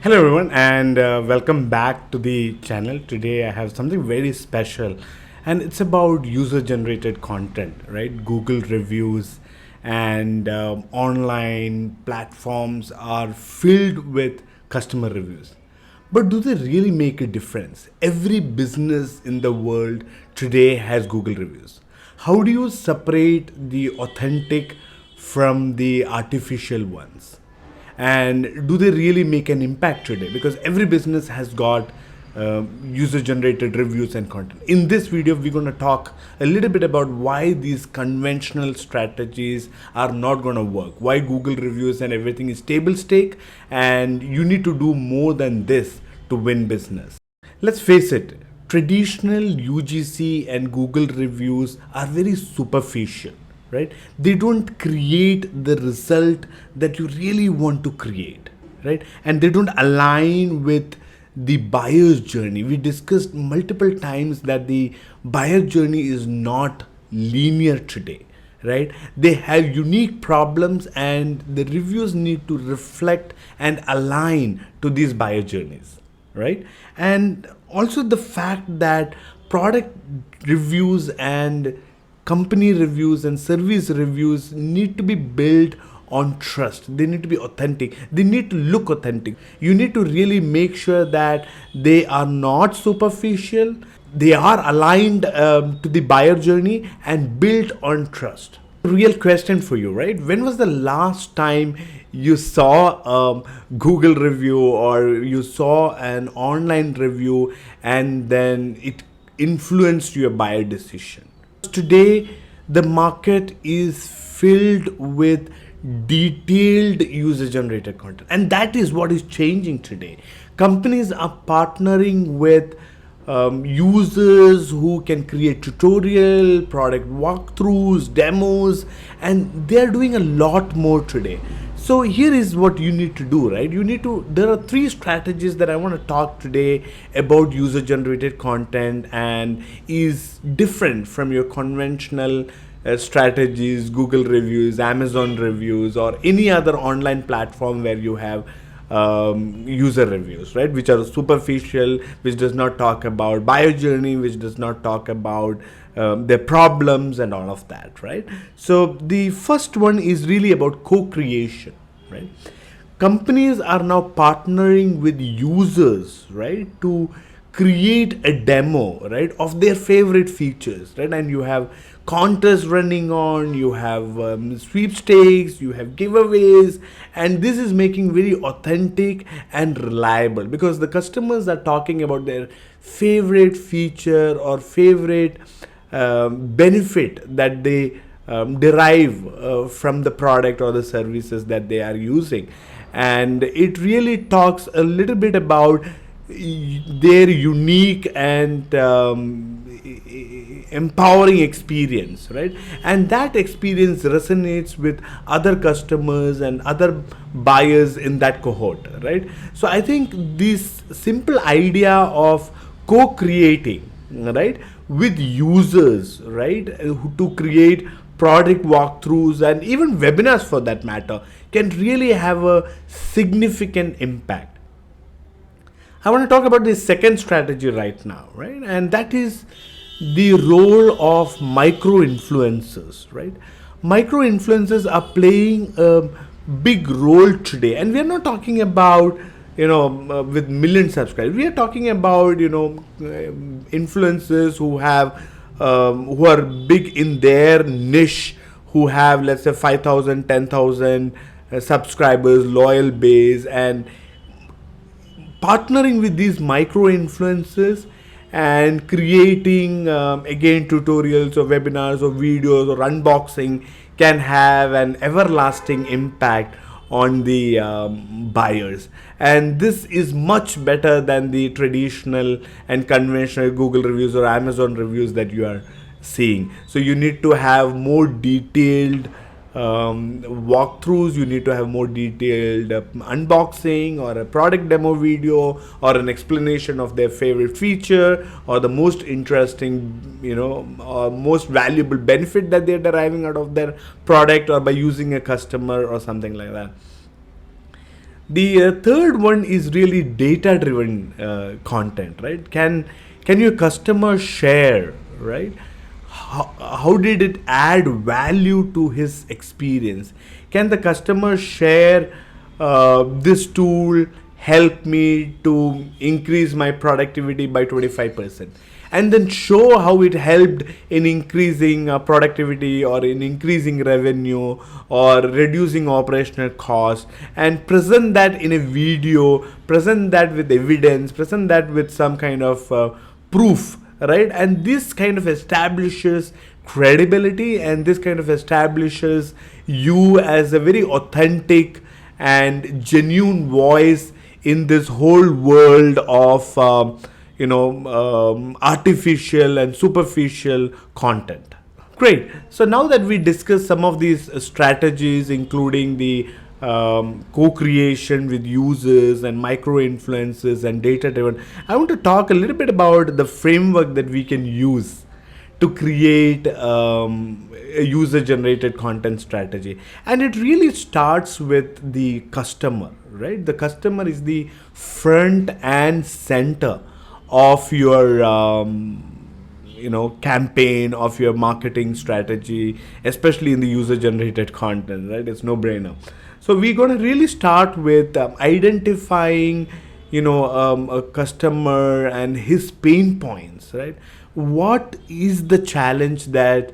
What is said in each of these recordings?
Hello everyone and welcome back to the channel. Today I have something very special and it's about user generated content, right? Google reviews and online platforms are filled with customer reviews. But do they really make a difference? Every business in the world today has Google reviews. How do you separate the authentic from the artificial ones? And do they really make an impact today? Because every business has got user generated reviews and content. In this video we're going to talk a little bit about why these conventional strategies are not going to work, why Google reviews and everything is table stake, and you need to do more than this to win business. Let's face it, traditional UGC and Google reviews are very superficial, right? They don't create the result that you really want to create, right? And they don't align with the buyer's journey. We discussed multiple times that the buyer journey is not linear today, right? They have unique problems and the reviews need to reflect and align to these buyer journeys, right? And also the fact that product reviews and company reviews and service reviews need to be built on trust. They need to be authentic. They need to look authentic. You need to really make sure that they are not superficial. They are aligned to the buyer journey and built on trust. Real question for you, right? When was the last time you saw a Google review or you saw an online review and then it influenced your buyer decision? Today, the market is filled with detailed user generated content, and that is what is changing today. Companies are partnering with users who can create tutorial, product walkthroughs, demos, and they're doing a lot more today. So here is what you need to do, right? There are three strategies that I want to talk today about user generated content and is different from your conventional strategies, Google reviews, Amazon reviews, or any other online platform where you have user reviews, right? Which are superficial, which does not talk about buyer journey, which does not talk about their problems and all of that, right? So the first one is really about co-creation, right? Companies are now partnering with users, right, to create a demo, right, of their favorite features, right? And you have contests running on, you have sweepstakes, you have giveaways, and this is making very authentic and reliable because the customers are talking about their favorite feature or favorite benefit that they derive from the product or the services that they are using. And it really talks a little bit about their unique and empowering experience, right? And that experience resonates with other customers and other buyers in that cohort, right? So I think this simple idea of co-creating, right, with users, right, to create product walkthroughs and even webinars for that matter can really have a significant impact. I want to talk about the second strategy right now, right? And that is the role of micro influencers, right? Micro influencers are playing a big role today, and we are not talking about with million subscribers. We are talking about influencers who are big in their niche, who have, let's say, 5,000, 10,000 subscribers, loyal base, and partnering with these micro influencers and creating again tutorials or webinars or videos or unboxing can have an everlasting impact on the buyers. And this is much better than the traditional and conventional Google reviews or Amazon reviews that you are seeing. So you need to have more detailed walkthroughs, you need to have more detailed unboxing or a product demo video or an explanation of their favorite feature or the most interesting, or most valuable benefit that they're deriving out of their product or by using a customer or something like that. The third one is really data driven content, right? Can your customer share, right? How did it add value to his experience? Can the customer share, this tool help me to increase my productivity by 25%, and then show how it helped in increasing productivity or in increasing revenue or reducing operational costs, and present that in a video, present that with evidence, present that with some kind of proof, right? And this kind of establishes credibility, and this kind of establishes you as a very authentic and genuine voice in this whole world of artificial and superficial content. Great. So now that we discussed some of these strategies, including the co-creation with users and micro influences and data driven, I want to talk a little bit about the framework that we can use to create a user generated content strategy. And it really starts with the customer, right? The customer is the front and center of your campaign, of your marketing strategy, especially in the user generated content, right? It's no brainer. So we're going to really start with identifying a customer and his pain points, right? What is the challenge that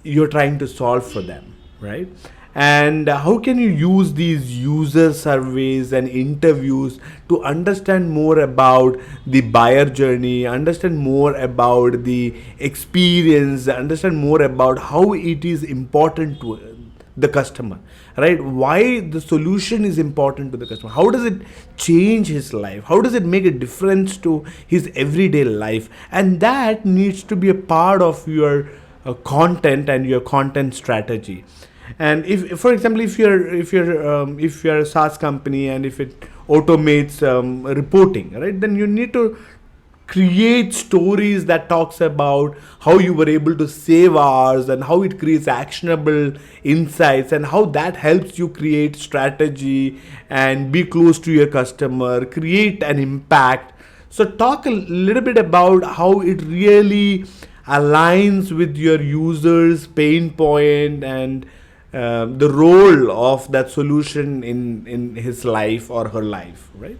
you're trying to solve for them, right? And how can you use these user surveys and interviews to understand more about the buyer journey, understand more about the experience, understand more about how it is important to the customer, right? Why the solution is important to the customer, how does it change his life, how does it make a difference to his everyday life? And that needs to be a part of your content and your content strategy. And if, for example, if you're a SaaS company, and if it automates reporting, right, then you need to create stories that talks about how you were able to save hours, and how it creates actionable insights, and how that helps you create strategy and be close to your customer, create an impact. So talk a little bit about how it really aligns with your users pain point, and the role of that solution in his life or her life, right?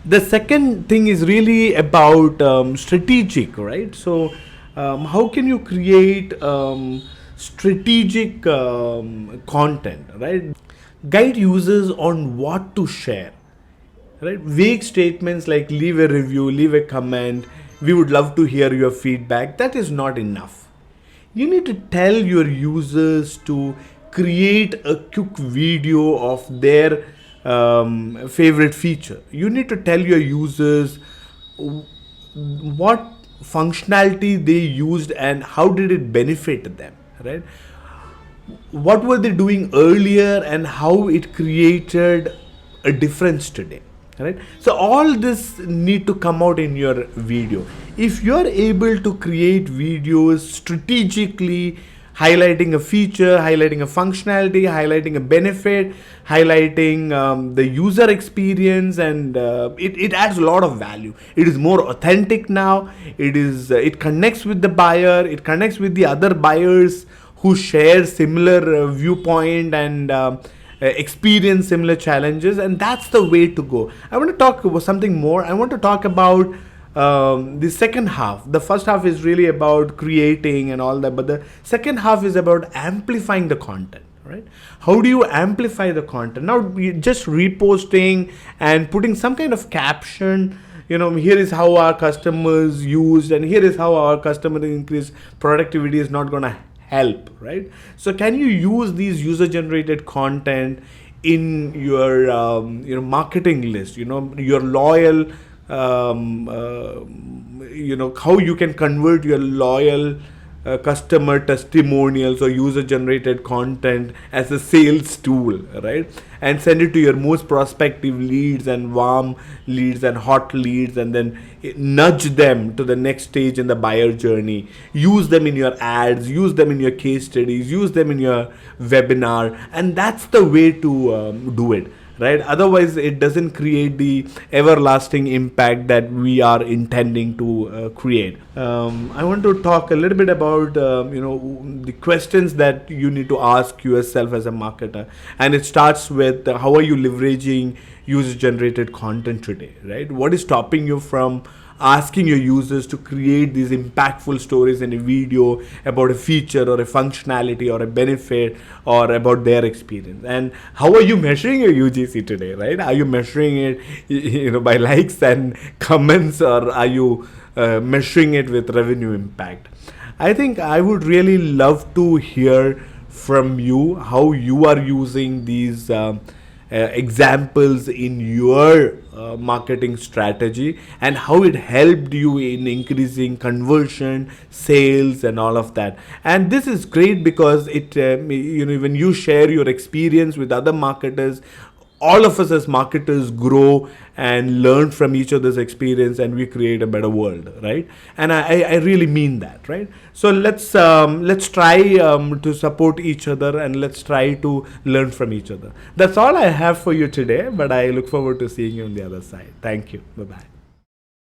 The second thing is really about strategic, right? So how can you create strategic content, right? Guide users on what to share, right? Vague statements like leave a review, leave a comment, we would love to hear your feedback, that is not enough. You need to tell your users to create a quick video of their favorite feature. You need to tell your users what functionality they used and how did it benefit them, right? What were they doing earlier and how it created a difference today, right? So all this need to come out in your video. If you're able to create videos strategically, highlighting a feature, highlighting a functionality, highlighting a benefit, highlighting the user experience, and it adds a lot of value. It is more authentic now. It connects with the buyer, it connects with the other buyers who share similar viewpoint and experience similar challenges, and that's the way to go. I want to talk about something more. I want to talk about the second half. The first half is really about creating and all that, but the second half is about amplifying the content, right? How do you amplify the content? Now, just reposting and putting some kind of caption, here is how our customers used, and here is how our customer increased productivity is not going to help, right? So can you use these user generated content in your marketing list, your loyal how you can convert your loyal customer testimonials or user generated content as a sales tool, right? And send it to your most prospective leads and warm leads and hot leads, and then nudge them to the next stage in the buyer journey. Use them in your ads, use them in your case studies, use them in your webinar, and that's the way to do it, right? Otherwise it doesn't create the everlasting impact that we are intending to create. I want to talk a little bit about the questions that you need to ask yourself as a marketer, and it starts with how are you leveraging user generated content today, right? What is stopping you from asking your users to create these impactful stories in a video about a feature or a functionality or a benefit or about their experience? And how are you measuring your UGC today, right? Are you measuring it by likes and comments, or are you measuring it with revenue impact? I think I would really love to hear from you how you are using these examples in your marketing strategy, and how it helped you in increasing conversion, sales, and all of that. And this is great because it when you share your experience with other marketers, all of us as marketers grow and learn from each other's experience, and we create a better world, right? And I really mean that, right? So let's try to support each other, and let's try to learn from each other. That's all I have for you today, but I look forward to seeing you on the other side. Thank you. Bye bye.